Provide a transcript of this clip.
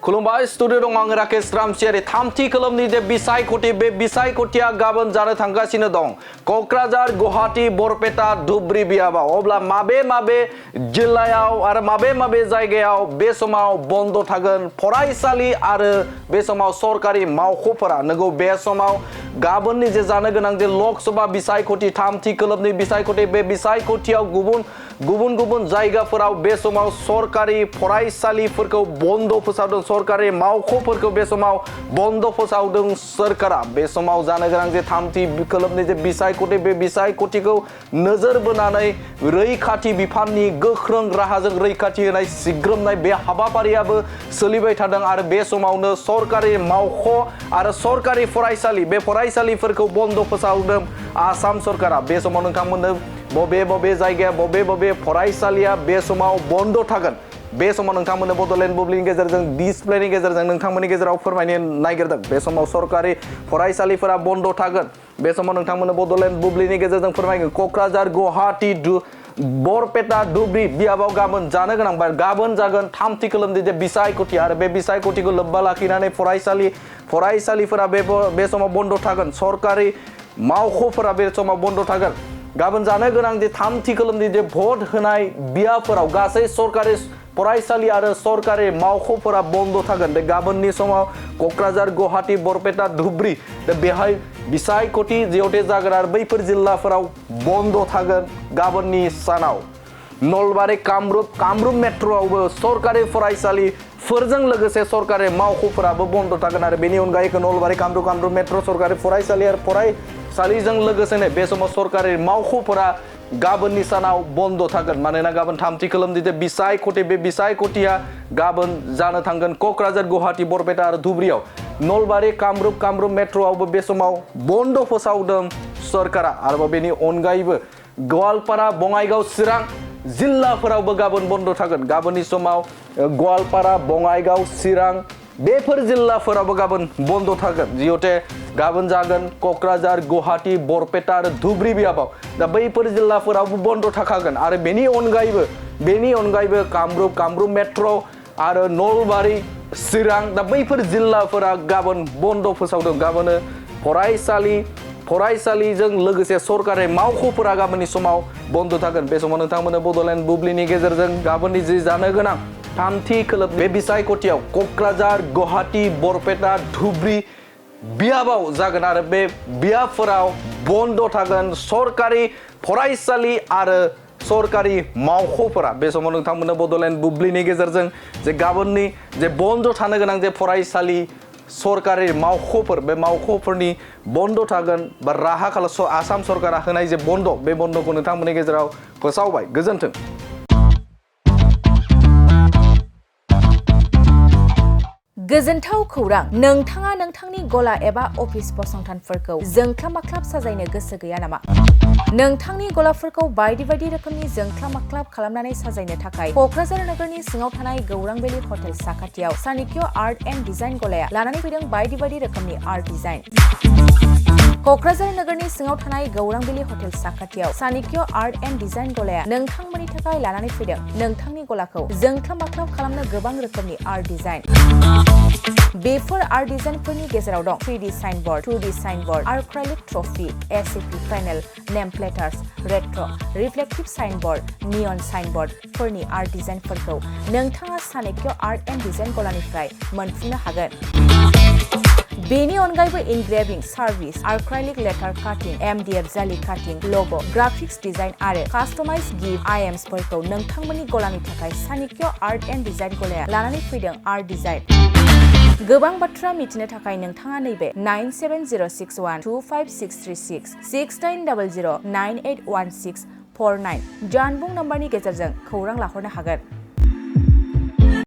खुलुमबाय स्टुडिअ दं आं राकेश रामसियारि थामथि खोलोमनि जे बिसायख'थि बे बिसायख'थिया गाबोन जानो थांगासिनो दं क'क्राझार गुवाहाटी बरपेटा धुबरी बियाबाव अब्ला माबे जिल्लायाव आरो माबे जायगायाव बे समाव बन्द थागोन फरायसालि आरो बे समाव सरकारि मावख'फोरा नंगौ बे समाव गाबोननि जे जानो गोनां जे लकसभा बिसायख'थि थामथि खोलोमनि बिसायख'थि बे बिसायख'थियाव गुबुन जायगाफोराव बे समाव सरकारि फरायसालिफोरखौ बन्द फोसावदों सरकारि मावख'फोरखौ बे समाव बन्द फोसावदों सोरखारा बे समाव जानो गोनां जे थामथि खोलोबनि जे बिसायख'थि बे बिसायख'थिखौ नोजोर बोनानै रैखाथि बिफाननि गोख्रों राहाजों रैखाथि होनाय सिग्रोमनाय बे हाबाफारियाबो सोलिबाय थादों आरो बे समावनो सरकारि मावख' आरो सरकारि फरायसालि बे फरायसालिफोरखौ बन्द फोसावदों आसाम सरकारा बे समाव नोंथांमोननो बबे जायगाया बबे फरायसालिया बे समाव बन्द थागोन बे समाव नोंथांमोननो बड'लेण्ड बुब्लिनि गेजेरजों डिसप्लेनि गेजेरजों नोंथांमोननि गेजेराव फोरमायनो नागिरदों बे समाव सरकारि फरायसालिफोरा बन्द थागोन बे समाव नोंथांमोननो बड'लेण्ड बुब्लिनि गेजेरजों फोरमायगोन क'क्राझार गुवाहाटी बरपेटा धुबरी बियाबाव गाबोन जानो गोनां गाबोन जागोन थामथि खोलोमनि जे बिसायख'थि आरो बे बिसायख'थिखौ लोब्बा लाखिनानै फरायसालिफोरा बे समाव बन्द थागोन सरकारि मावख'फोरा बे समाव बन्द थागोन गाबोन जानो गोनां जे थामथि खोलोमनि जे भट होनाय बियाफोराव गासै सरकारि फरायसालि आरो सरकारि मावख'फोरा बन्द थागोन बे गाबोननि समाव क'क्राझार गुवाहाटी बरपेटा धुबरी बेहाय बिसायख'थि जिहते जागोन आरो बैफोर जिल्लाफोराव बन्द थागोन गाबोननि सानाव नलबारि कामरुप मेट्र'आवबो सरकारि फरायसालिफोरजों लोगोसे सरकारि मावख'फोराबो बन्द थागोन आरो बेनि अनगायै नलबारि कामरुप मेट्र' सरकारि फरायसालि आरो फरायसालिजों लोगोसेनो बे समाव सरकारि मावख'फोरा गाबोननि सानाव बन्द थागोन मानोना गाबोन थामथि खोलोमनि जे बिसायख'थि बे बिसायख'थिया गाबोन जानो थांगोन क'क्राझार गुवाहाटी बरपेटा आरो धुबरीयाव नलबारि कामरुप मेट्र'आवबो बे समाव बन्द फोसावदों सरकारा आरोबाव बेनि अनगायैबो गवालपारा बङाइगाव चिरां जिल्लाफोरावबो गाबोन बन्द थागोन गाबोननि समाव गवालपारा बङाइगाव चिरां बेफोर जिल्लाफोरावबो गाबोन बन्द थागोन जिहते गाबोन जागोन क'क्राझार गुवाहाटी बरपेटा आरो धुबरी बियाबाव दा बैफोर जिल्लाफोरावबो बन्द थाखागोन आरो बेनि अनगायैबो कामरुप मेट्र' आरो नलबारि चिरां दा बैफोर जिल्लाफोरा गाबोन बन्द फोसावदों गाबोन फरायसालिजों लोगोसे सरकारि मावख'फोरा गाबोननि समाव बन्द थागोन बे समाव नोंथांमोननो बड'लेण्ड बुब्लिनि गेजेरजों गाबोननि जि जानो गोनां थामथि खोलोब बे बिसायख'थियाव क'क्राझार गुवाहाटी बरपेटा धुबरी बियाबाव जागोन आरो बे बियाबफोराव बन्द थागोन सरकारि फरायसालि आरो सरकारि मावख'फोरा बे समाव नोंथांमोननो बड'लेण्ड बुब्लिनि गेजेरजों जे गाबोननि जे बन्द थानो गोनां जे फरायसालि सरकारि मावख'फोर बे मावख'फोरनि बन्द थागोन बा राहा खालाम आसाम सरकारा होनाय जे बन्द बे बन्दखौ नोंथांमोननि गेजेराव फोसावबाय गोजोन्थों। गोजोनथाव खौरां नोंथाङा नोंथांनि गला एबा अफिस फसंथानफोरखौ जोंख्लाब माख्लाब साजायनो गोसो गैया नामा? नोंथांनि गलाफोरखौ बायदि रोखोमनि जोंख्लाब माख्लाब खालामनानै साजायनो थाखाय क'क्राझार नोगोरनि सिङाव थानाय गौरांभेलि हटेल साखाथियाव चाणक्य आर्ट एन्ड डिजाइन गलाया लानानै फैदों बायदि रोखोमनि आर्ट डिजाइन। क'क्राझार नोगोरनि सिङाव थानाय गौरांभेलि हटेल साखाथियाव चाणक्य आर्ट एन्ड डिजाइन गलाया नोंथांमोननि थाखाय लानानै फैदों नोंथांनि गलाखौ जोंख्लाब माख्लाब खालामनो गोबां रोखोमनि आर्ट डिजाइन। बेफोर आर्ट डिजाइनफोरनि गेजेराव दं 3D signboard, 2D signboard, acrylic trophy, SAP panel, name प्लेटार्स, रेट्र', रिफ्लेक्टिभ साइनबोर्ड, नियन साइनबोर्डफोरनि आर्ट डिजाइनफोरखौ नोंथाङा चाणक्य आर्ट एन्ड डिजाइन गलानिफ्राय मोनफुंनो हागोन। बेनि अनगायैबो इनग्रेविं सार्भिस, आर्क्राइलिक लेटार काटिं, एमडीएफ जालि काटिं, लग', ग्राफिक्स डिजाइन आरो कास्टमाइज गिफ्ट आइटेम्सफोरखौ नोंथांमोननि गलानि थाखाय चाणक्य आर्ट एन्ड डिजाइन गलाया लानानै फैदों आर्ट डिजाइन। गोबां बाथ्रा मिथिनो थाखाय नोंथाङा नैबे 9706125636 6800981649 जानबुं नम्बरनि गेजेरजों खौरां लाहरनो हागोन।